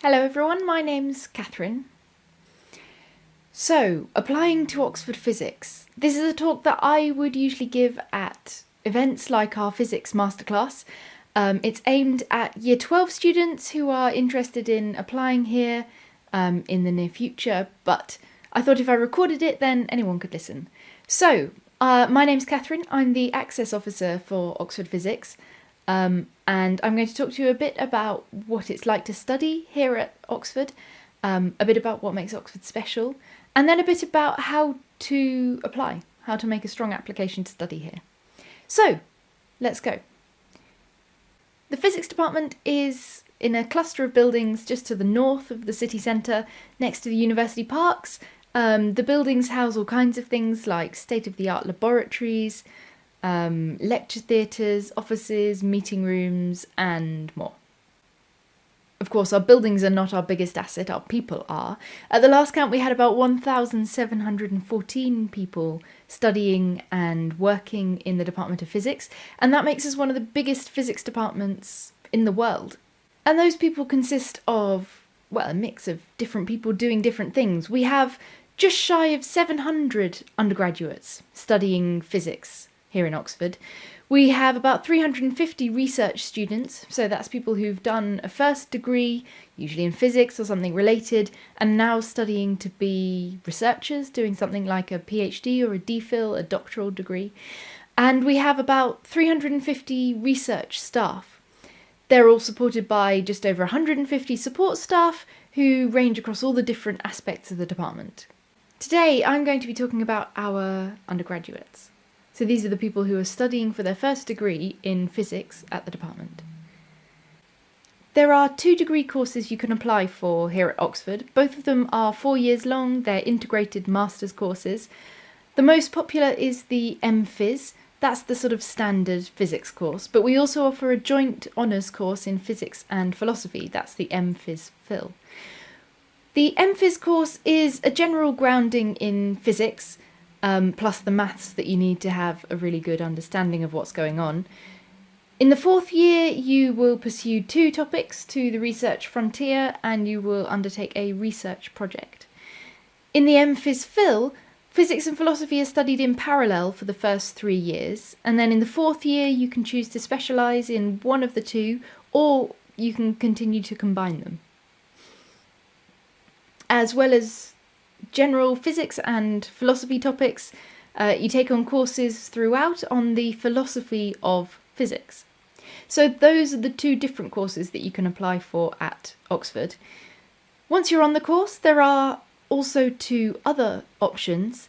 Hello everyone, my name's Kathryn. So, applying to Oxford Physics. This is a talk that I would usually give at events like our Physics Masterclass. It's aimed at Year 12 students who are interested in applying here in the near future, but I thought if I recorded it then anyone could listen. So, my name's Kathryn, I'm the Access Officer for Oxford Physics. And I'm going to talk to you a bit about what it's like to study here at Oxford, a bit about what makes Oxford special, and then a bit about how to apply, how to make a strong application to study here. So, let's go. The physics department is in a cluster of buildings just to the north of the city centre, next to the university parks. The buildings house all kinds of things like state-of-the-art laboratories, lecture theatres, offices, meeting rooms, and more. Of course, our buildings are not our biggest asset, our people are. At the last count, we had about 1,714 people studying and working in the Department of Physics, and that makes us one of the biggest physics departments in the world. And those people consist of, well, a mix of different people doing different things. We have just shy of 700 undergraduates studying physics here in Oxford. We have about 350 research students, so that's people who've done a first degree, usually in physics or something related, and now studying to be researchers, doing something like a PhD or a DPhil, a doctoral degree. And we have about 350 research staff. They're all supported by just over 150 support staff who range across all the different aspects of the department. Today I'm going to be talking about our undergraduates. So these are the people who are studying for their first degree in physics at the department. There are 2 degree courses you can apply for here at Oxford. Both of them are 4 years long, they're integrated master's courses. The most popular is the MPhys, that's the sort of standard physics course, but we also offer a joint honours course in physics and philosophy, that's the MPhys-Phil. The MPhys course is a general grounding in physics, plus the maths that you need to have a really good understanding of what's going on. In the 4th year, you will pursue 2 topics to the research frontier and you will undertake a research project. In the MPhys-Phil, physics and philosophy are studied in parallel for the first 3 years, and then in the 4th year you can choose to specialise in one of the 2, or you can continue to combine them. As well as general physics and philosophy topics, you take on courses throughout on the philosophy of physics. So those are the 2 different courses that you can apply for at Oxford. Once you're on the course, there are also 2 other options.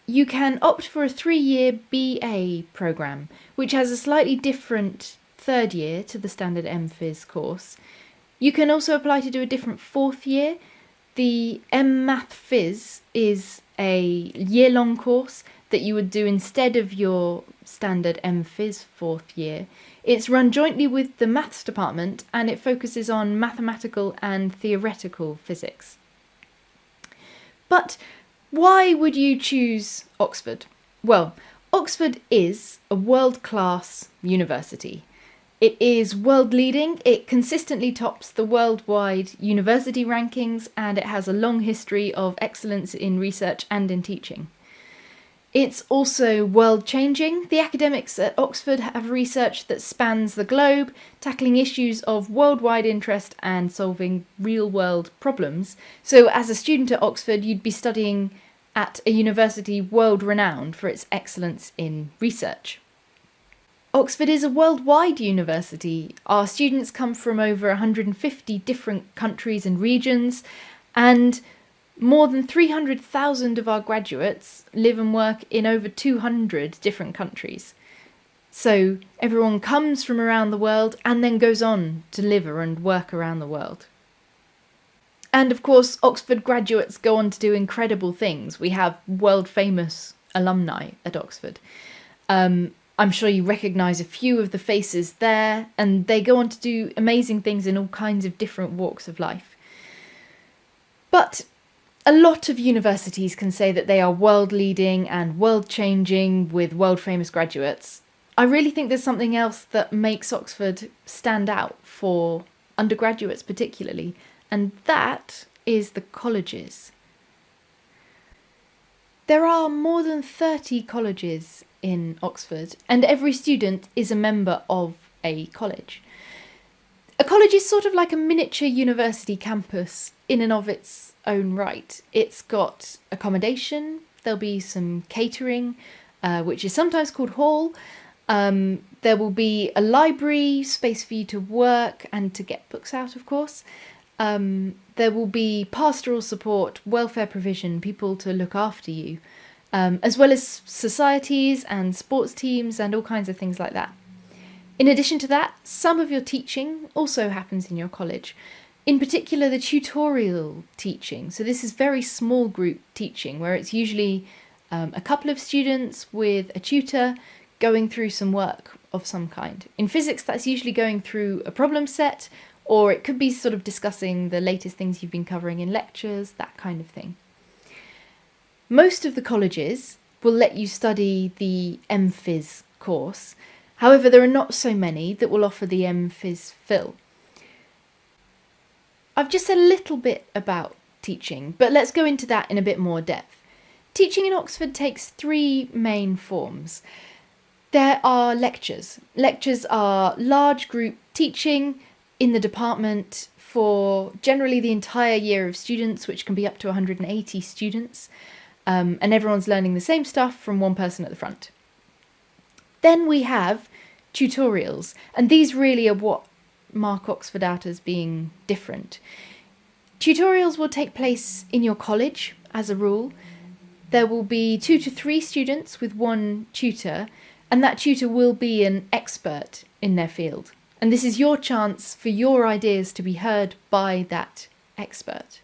You can opt for a 3-year BA programme, which has a slightly different 3rd year to the standard MPhys course. You can also apply to do a different 4th year. The M-Math-Phys is a year-long course that you would do instead of your standard MPhys 4th year. It's run jointly with the maths department and it focuses on mathematical and theoretical physics. But why would you choose Oxford? Well, Oxford is a world-class university. It is world-leading, it consistently tops the worldwide university rankings, and it has a long history of excellence in research and in teaching. It's also world-changing. The academics at Oxford have research that spans the globe, tackling issues of worldwide interest and solving real-world problems. So as a student at Oxford, you'd be studying at a university world-renowned for its excellence in research. Oxford is a worldwide university. Our students come from over 150 different countries and regions, and more than 300,000 of our graduates live and work in over 200 different countries. So everyone comes from around the world and then goes on to live and work around the world. And of course, Oxford graduates go on to do incredible things. We have world-famous alumni at Oxford. I'm sure you recognise a few of the faces there, and they go on to do amazing things in all kinds of different walks of life. But a lot of universities can say that they are world-leading and world-changing with world-famous graduates. I really think there's something else that makes Oxford stand out for undergraduates particularly, and that is the colleges. There are more than 30 colleges in Oxford, and every student is a member of a college. A college is sort of like a miniature university campus in and of its own right. It's got accommodation, there'll be some catering, which is sometimes called hall. There will be a library, space for you to work and to get books out, of course. There will be pastoral support, welfare provision, people to look after you, as well as societies and sports teams and all kinds of things like that. In addition to that, some of your teaching also happens in your college. In particular, the tutorial teaching. So this is very small group teaching, where it's usually a couple of students with a tutor going through some work of some kind. In physics, that's usually going through a problem set, or it could be sort of discussing the latest things you've been covering in lectures, that kind of thing. Most of the colleges will let you study the MPhys course. However, there are not so many that will offer the MPhys Phil. I've just said a little bit about teaching, but let's go into that in a bit more depth. Teaching in Oxford takes three main forms. There are lectures. Lectures are large group teaching in the department for generally the entire year of students, which can be up to 180 students, and everyone's learning the same stuff from one person at the front. Then we have tutorials, and these really are what mark Oxford out as being different. Tutorials will take place in your college, as a rule. There will be 2 to 3 students with one tutor, and that tutor will be an expert in their field. And this is your chance for your ideas to be heard by that expert.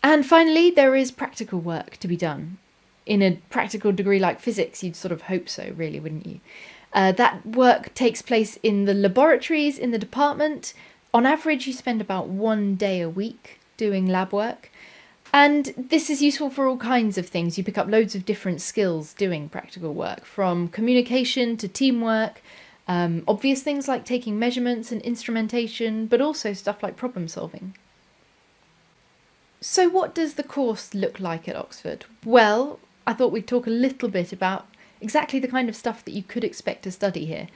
And finally, there is practical work to be done. In a practical degree like physics, you'd sort of hope so, really, wouldn't you? That work takes place in the laboratories in the department. On average, you spend about 1 day a week doing lab work. And this is useful for all kinds of things. You pick up loads of different skills doing practical work, from communication to teamwork, obvious things like taking measurements and instrumentation, but also stuff like problem solving. So what does the course look like at Oxford? Well, I thought we'd talk a little bit about exactly the kind of stuff that you could expect to study here.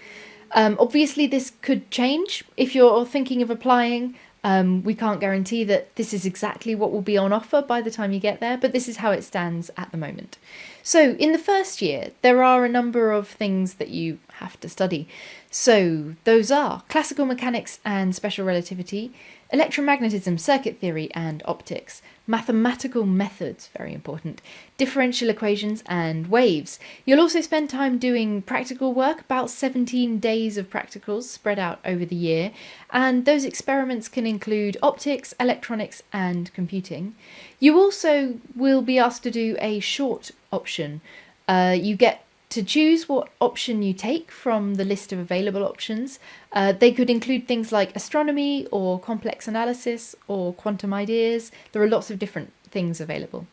Obviously, this could change if you're thinking of applying. We can't guarantee that this is exactly what will be on offer by the time you get there, but this is how it stands at the moment. So in the first year, there are a number of things that you have to study. So those are classical mechanics and special relativity, electromagnetism, circuit theory and optics, mathematical methods, very important, differential equations and waves. You'll also spend time doing practical work, about 17 days of practicals spread out over the year, and those experiments can include optics, electronics and computing. You also will be asked to do a short option. You get to choose what option you take from the list of available options. They could include things like astronomy or complex analysis or quantum ideas. There are lots of different things available.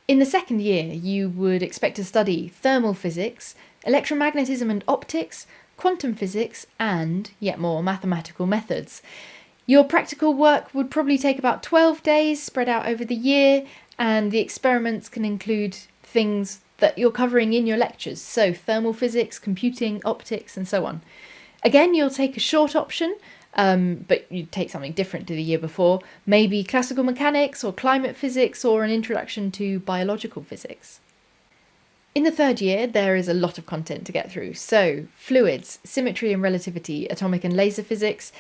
In the second year, you would expect to study thermal physics, electromagnetism and optics, quantum physics, and yet more mathematical methods. Your practical work would probably take about 12 days spread out over the year, and the experiments can include things that you're covering in your lectures, so thermal physics, computing, optics, and so on. Again, you'll take a short option, but you'd take something different to the year before, maybe classical mechanics or climate physics or an introduction to biological physics. In the third year, there is a lot of content to get through, so fluids, symmetry and relativity, atomic and laser physics,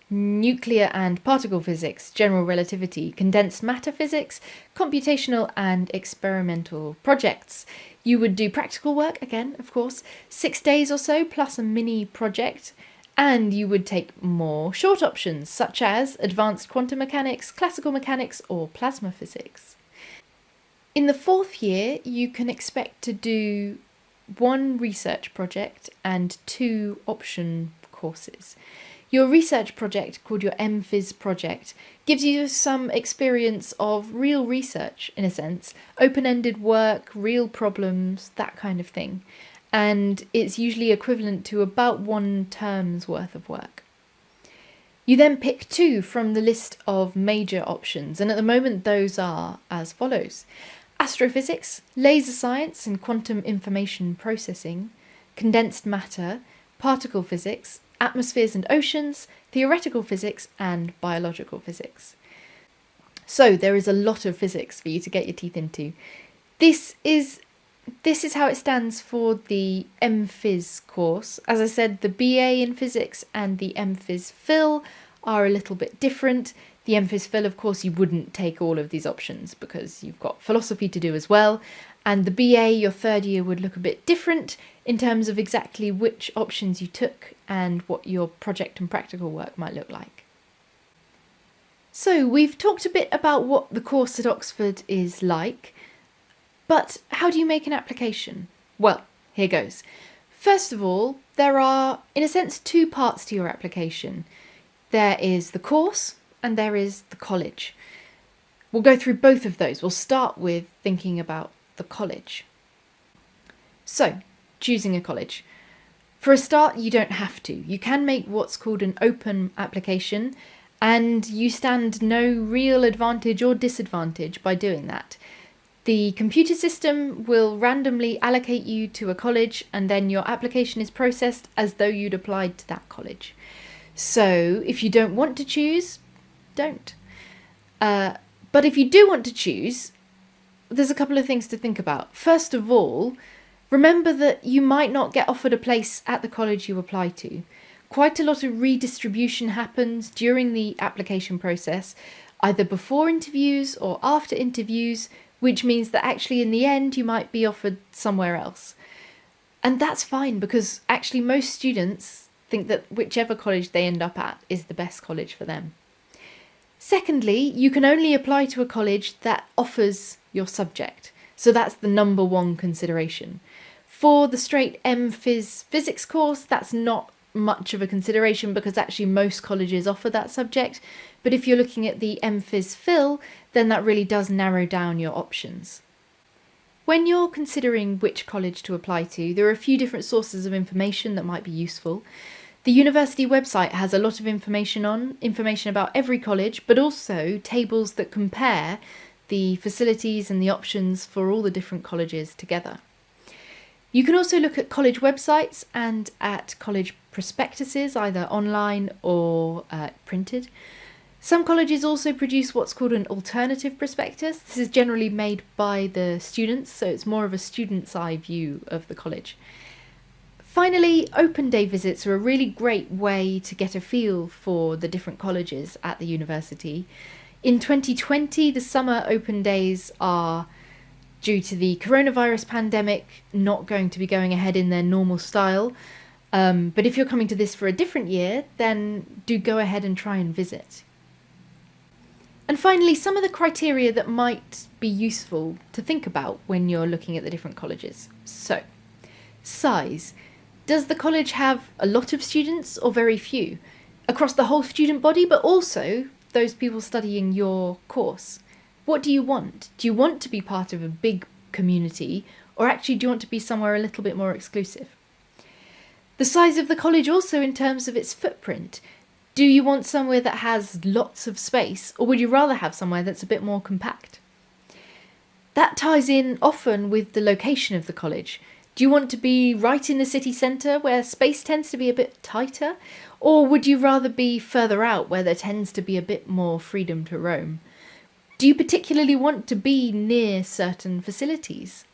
nuclear and particle physics, general relativity, condensed matter physics, computational and experimental projects. You would do practical work, again, of course, 6 days or so, plus a mini project, and you would take more short options, such as advanced quantum mechanics, classical mechanics, or plasma physics. In the fourth year, you can expect to do 1 research project and 2 option courses. Your research project, called your MPhys project, gives you some experience of real research, in a sense, open-ended work, real problems, that kind of thing. And it's usually equivalent to about 1 term's worth of work. You then pick 2 from the list of major options, and at the moment those are as follows: astrophysics, laser science and quantum information processing, condensed matter, particle physics, atmospheres and oceans, theoretical physics and biological physics. So there is a lot of physics for you to get your teeth into. This is how it stands for the MPhys course. As I said, the BA in physics and the MPhys Phil are a little bit different. The MPhys Phil, of course, you wouldn't take all of these options because you've got philosophy to do as well. And the BA, your third year, would look a bit different in terms of exactly which options you took and what your project and practical work might look like. So we've talked a bit about what the course at Oxford is like, but how do you make an application? Well, here goes. First of all, there are, in a sense, 2 parts to your application. There is the course and there is the college. We'll go through both of those. We'll start with thinking about the college. So, choosing a college. For a start, you don't have to. You can make what's called an open application, and you stand no real advantage or disadvantage by doing that. The computer system will randomly allocate you to a college, and then your application is processed as though you'd applied to that college. So if you don't want to choose, don't. But if you do want to choose, there's a couple of things to think about. First of all, remember that you might not get offered a place at the college you apply to. Quite a lot of redistribution happens during the application process, either before interviews or after interviews, which means that actually in the end you might be offered somewhere else. And that's fine, because actually most students think that whichever college they end up at is the best college for them. Secondly, you can only apply to a college that offers your subject. So that's the number 1 consideration. For the straight MPhys physics course, that's not much of a consideration because actually most colleges offer that subject. But if you're looking at the MPhys Phil, then that really does narrow down your options. When you're considering which college to apply to, there are a few different sources of information that might be useful. The university website has a lot of information about every college, but also tables that compare the facilities and the options for all the different colleges together. You can also look at college websites and at college prospectuses, either online or printed. Some colleges also produce what's called an alternative prospectus. This is generally made by the students, so it's more of a student's eye view of the college. Finally, open day visits are a really great way to get a feel for the different colleges at the university. In 2020, the summer open days are, due to the coronavirus pandemic, not going to be going ahead in their normal style. But if you're coming to this for a different year, then do go ahead and try and visit. And finally, some of the criteria that might be useful to think about when you're looking at the different colleges. So, size. Does the college have a lot of students or very few? Across the whole student body, but also those people studying your course. What do you want? Do you want to be part of a big community, or actually do you want to be somewhere a little bit more exclusive? The size of the college also in terms of its footprint. Do you want somewhere that has lots of space, or would you rather have somewhere that's a bit more compact? That ties in often with the location of the college. Do you want to be right in the city centre where space tends to be a bit tighter, or would you rather be further out where there tends to be a bit more freedom to roam? Do you particularly want to be near certain facilities?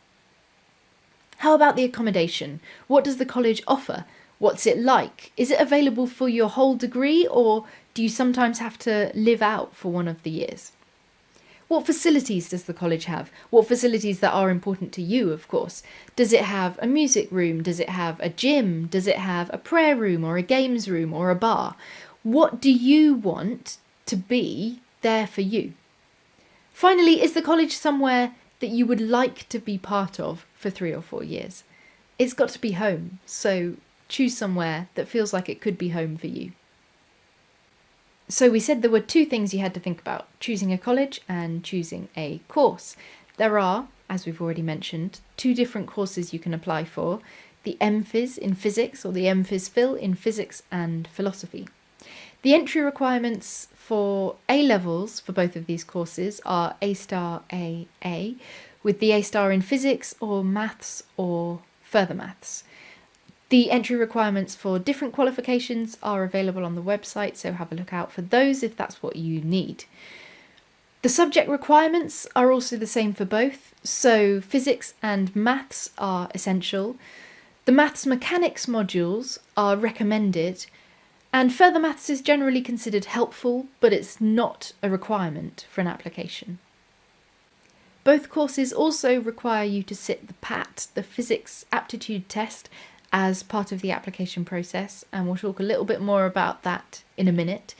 How about the accommodation? What does the college offer? What's it like? Is it available for your whole degree, or do you sometimes have to live out for one of the years? What facilities does the college have? What facilities that are important to you, of course. Does it have a music room? Does it have a gym? Does it have a prayer room or a games room or a bar? What do you want to be there for you? Finally, is the college somewhere that you would like to be part of for 3 or 4 years? It's got to be home, so choose somewhere that feels like it could be home for you. So we said there were 2 things you had to think about: choosing a college and choosing a course. There are, as we've already mentioned, 2 different courses you can apply for: the MPhys in physics or the MPhys Phil in physics and philosophy. The entry requirements for A-levels for both of these courses are A star AA, with the A star in physics or maths or further maths. The entry requirements for different qualifications are available on the website, so have a look out for those if that's what you need. The subject requirements are also the same for both, so physics and maths are essential. The maths mechanics modules are recommended, and further maths is generally considered helpful, but it's not a requirement for an application. Both courses also require you to sit the PAT, the Physics Aptitude test, as part of the application process, and we'll talk a little bit more about that in a minute.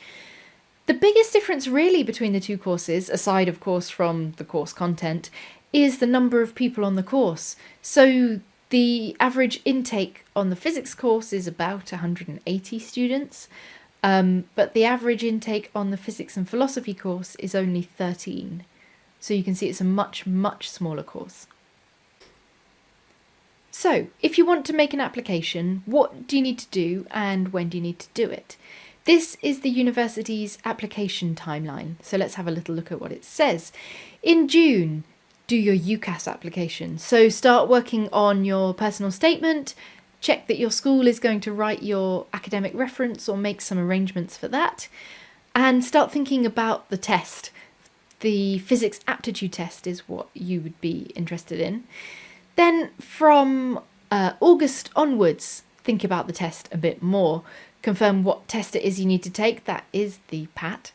The biggest difference really between the two courses, aside of course from the course content, is the number of people on the course. So the average intake on the physics course is about 180 students, but the average intake on the physics and philosophy course is only 13. So you can see it's a much, much smaller course. So, if you want to make an application, what do you need to do and when do you need to do it? This is the university's application timeline, so let's have a little look at what it says. In June, do your UCAS application. So start working on your personal statement, check that your school is going to write your academic reference or make some arrangements for that, and start thinking about the test. The physics aptitude test is what you would be interested in. Then from August onwards, think about the test a bit more. Confirm what test it is you need to take. That is the PAT.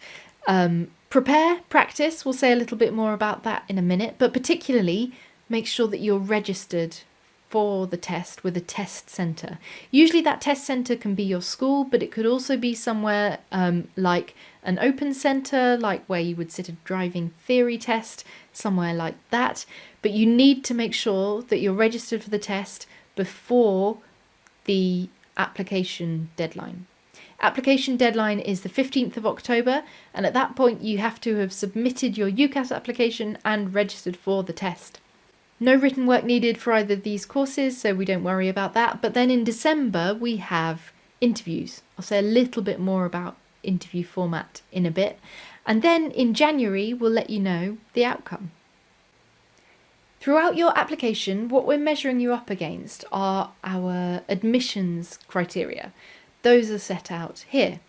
Prepare, practice. We'll say a little bit more about that in a minute. But particularly, make sure that you're registered for the test with a test centre. Usually that test centre can be your school, but it could also be somewhere like an open centre, like where you would sit a driving theory test, somewhere like that. But you need to make sure that you're registered for the test before the application deadline. Application deadline is the 15th of October, and at that point you have to have submitted your UCAS application and registered for the test. No written work needed for either of these courses, so we don't worry about that. But then in December we have interviews. I'll say a little bit more about interview format in a bit. And then in January we'll let you know the outcome. Throughout your application, what we're measuring you up against are our admissions criteria. Those are set out here.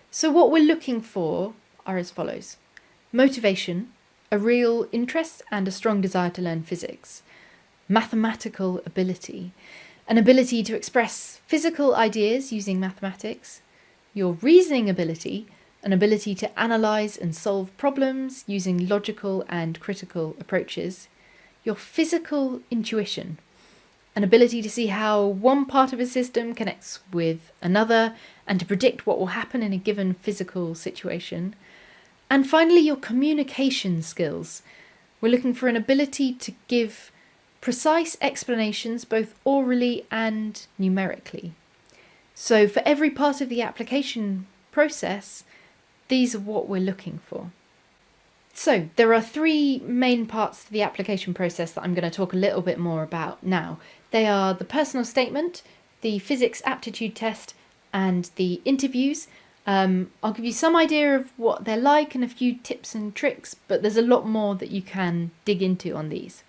So what we're looking for are as follows: motivation, a real interest and a strong desire to learn physics; mathematical ability, an ability to express physical ideas using mathematics; your reasoning ability, an ability to analyse and solve problems using logical and critical approaches; your physical intuition, an ability to see how one part of a system connects with another and to predict what will happen in a given physical situation; and finally, your communication skills. We're looking for an ability to give precise explanations both orally and numerically. So for every part of the application process, these are what we're looking for. So there are three main parts to the application process that I'm going to talk a little bit more about now. They are the personal statement, the physics aptitude test, and the interviews. I'll give you some idea of what they're like and a few tips and tricks, but there's a lot more that you can dig into on these.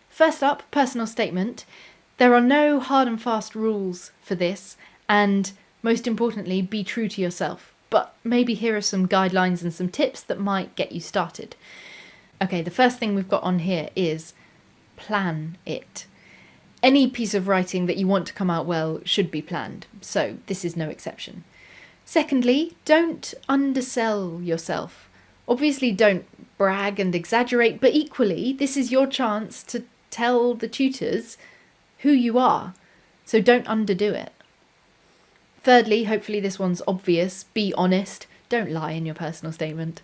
First up, personal statement. There are no hard and fast rules for this, and most importantly, be true to yourself. But maybe here are some guidelines and some tips that might get you started. Okay, the first thing we've got on here is plan it. Any piece of writing that you want to come out well should be planned, so this is no exception. Secondly, don't undersell yourself. Obviously don't brag and exaggerate, but equally this is your chance to tell the tutors who you are, so don't underdo it. Thirdly, hopefully this one's obvious, be honest, don't lie in your personal statement.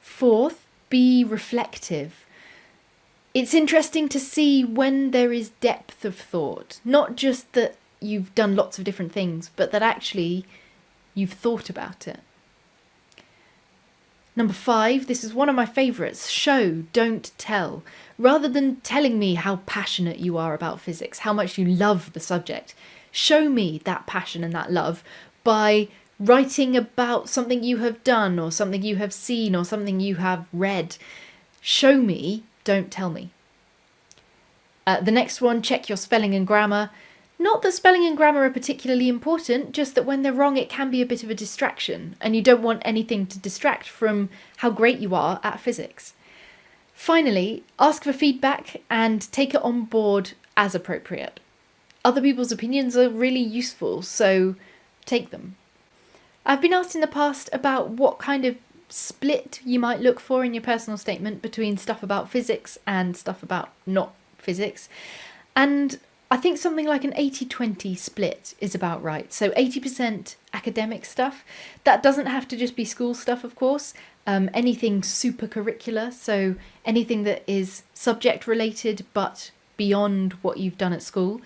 Fourth, be reflective. It's interesting to see when there is depth of thought, not just that you've done lots of different things, but that actually you've thought about it. Number 5, this is one of my favourites, show, don't tell. Rather than telling me how passionate you are about physics, how much you love the subject, show me that passion and that love by writing about something you have done or something you have seen or something you have read. Show me, don't tell me. The next one, check your spelling and grammar. Not that spelling and grammar are particularly important, just that when they're wrong it can be a bit of a distraction, and you don't want anything to distract from how great you are at physics. Finally, ask for feedback and take it on board as appropriate. Other people's opinions are really useful, so take them. I've been asked in the past about what kind of split you might look for in your personal statement between stuff about physics and stuff about not physics. And I think something like an 80-20 split is about right. So 80% academic stuff. That doesn't have to just be school stuff, of course. Anything super curricular, so anything that is subject related but beyond what you've done at school.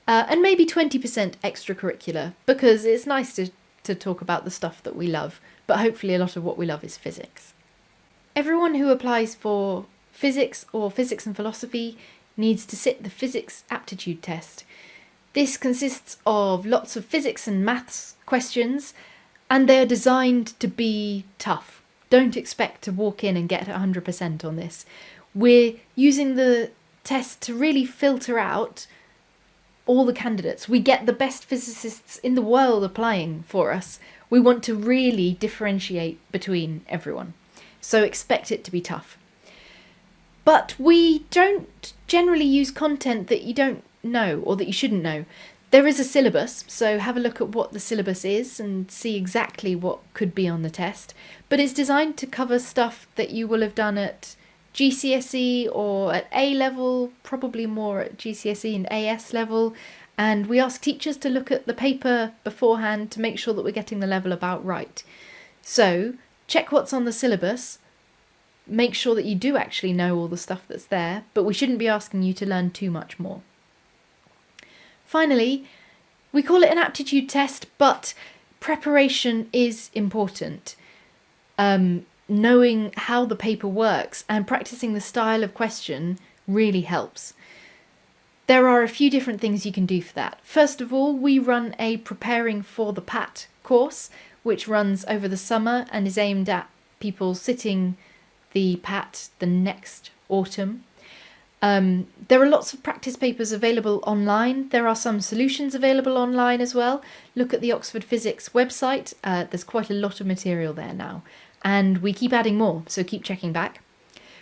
And maybe 20% extracurricular, because it's nice to talk about the stuff that we love, but hopefully a lot of what we love is physics. Everyone who applies for physics or physics and philosophy needs to sit the physics aptitude test. This consists of lots of physics and maths questions, and they're designed to be tough. Don't expect to walk in and get 100% on this. We're using the test to really filter out all the candidates. We get the best physicists in the world applying for us. We want to really differentiate between everyone. So expect it to be tough. But we don't generally use content that you don't know or that you shouldn't know. There is a syllabus, so have a look at what the syllabus is and see exactly what could be on the test. But it's designed to cover stuff that you will have done at GCSE or at A level, probably more at GCSE and AS level. And we ask teachers to look at the paper beforehand to make sure that we're getting the level about right. So check what's on the syllabus. Make sure that you do actually know all the stuff that's there, but we shouldn't be asking you to learn too much more. Finally, we call it an aptitude test, but preparation is important. Knowing how the paper works and practicing the style of question really helps. There are a few different things you can do for that. First of all, we run a Preparing for the PAT course, which runs over the summer and is aimed at people sitting the PAT the next autumn. There are lots of practice papers available online. There are some solutions available online as well. Look at the Oxford Physics website. There's quite a lot of material there now. And we keep adding more, so keep checking back.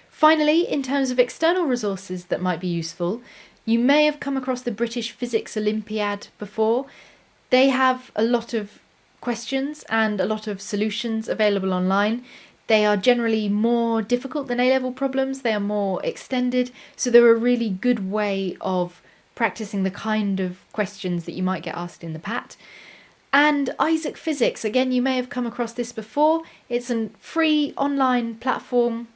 Finally, in terms of external resources that might be useful, you may have come across the British Physics Olympiad before. They have a lot of questions and a lot of solutions available online. They are generally more difficult than A-level problems. They are more extended, so they're a really good way of practicing the kind of questions that you might get asked in the PAT. And Isaac Physics, again, you may have come across this before. It's a free online platform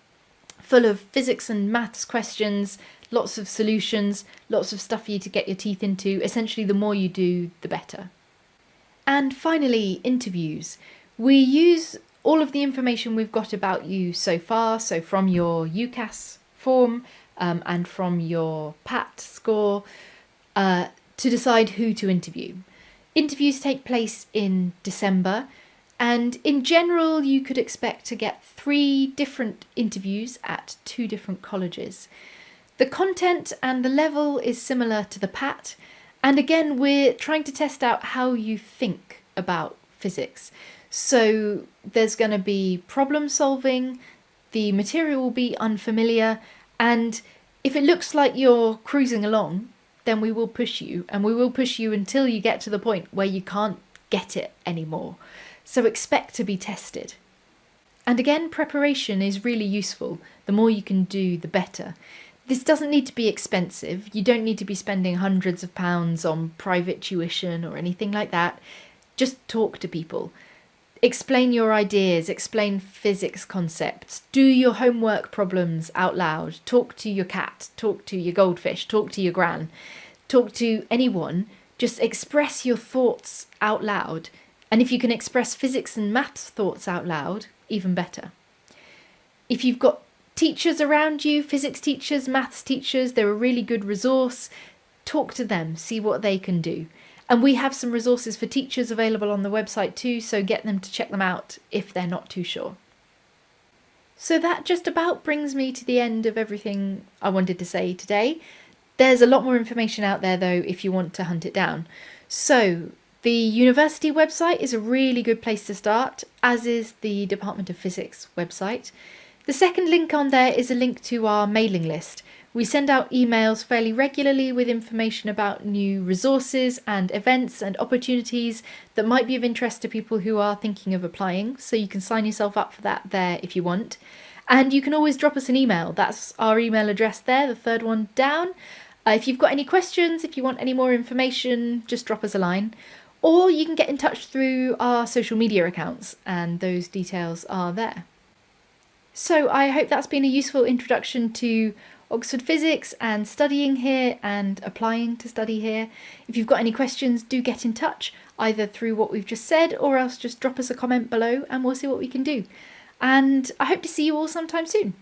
full of physics and maths questions, lots of solutions, lots of stuff for you to get your teeth into. Essentially, the more you do, the better. And finally, interviews. We use all of the information we've got about you so far, so from your UCAS form and from your PAT score, to decide who to interview. Interviews take place in December, and in general you could expect to get 3 different interviews at 2 different colleges. The content and the level is similar to the PAT, and again we're trying to test out how you think about physics. So there's going to be problem solving, the material will be unfamiliar, and if it looks like you're cruising along, then we will push you, and we will push you until you get to the point where you can't get it anymore. So expect to be tested. And again, preparation is really useful. The more you can do, the better. This doesn't need to be expensive. You don't need to be spending hundreds of pounds on private tuition or anything like that. Just talk to people. Explain your ideas, explain physics concepts, do your homework problems out loud, talk to your cat, talk to your goldfish, talk to your gran, talk to anyone, just express your thoughts out loud. And if you can express physics and maths thoughts out loud, even better. If you've got teachers around you, physics teachers, maths teachers, they're a really good resource. Talk to them, see what they can do. And we have some resources for teachers available on the website too, so get them to check them out if they're not too sure. So that just about brings me to the end of everything I wanted to say today. There's a lot more information out there though if you want to hunt it down. So the university website is a really good place to start, as is the Department of Physics website. The second link on there is a link to our mailing list. We send out emails fairly regularly with information about new resources and events and opportunities that might be of interest to people who are thinking of applying, so you can sign yourself up for that there if you want. And you can always drop us an email. That's our email address there, the third one down. If you've got any questions, if you want any more information, just drop us a line. Or you can get in touch through our social media accounts, and those details are there. So I hope that's been a useful introduction to Oxford Physics and studying here and applying to study here. If you've got any questions, do get in touch, either through what we've just said or else just drop us a comment below and we'll see what we can do. And I hope to see you all sometime soon.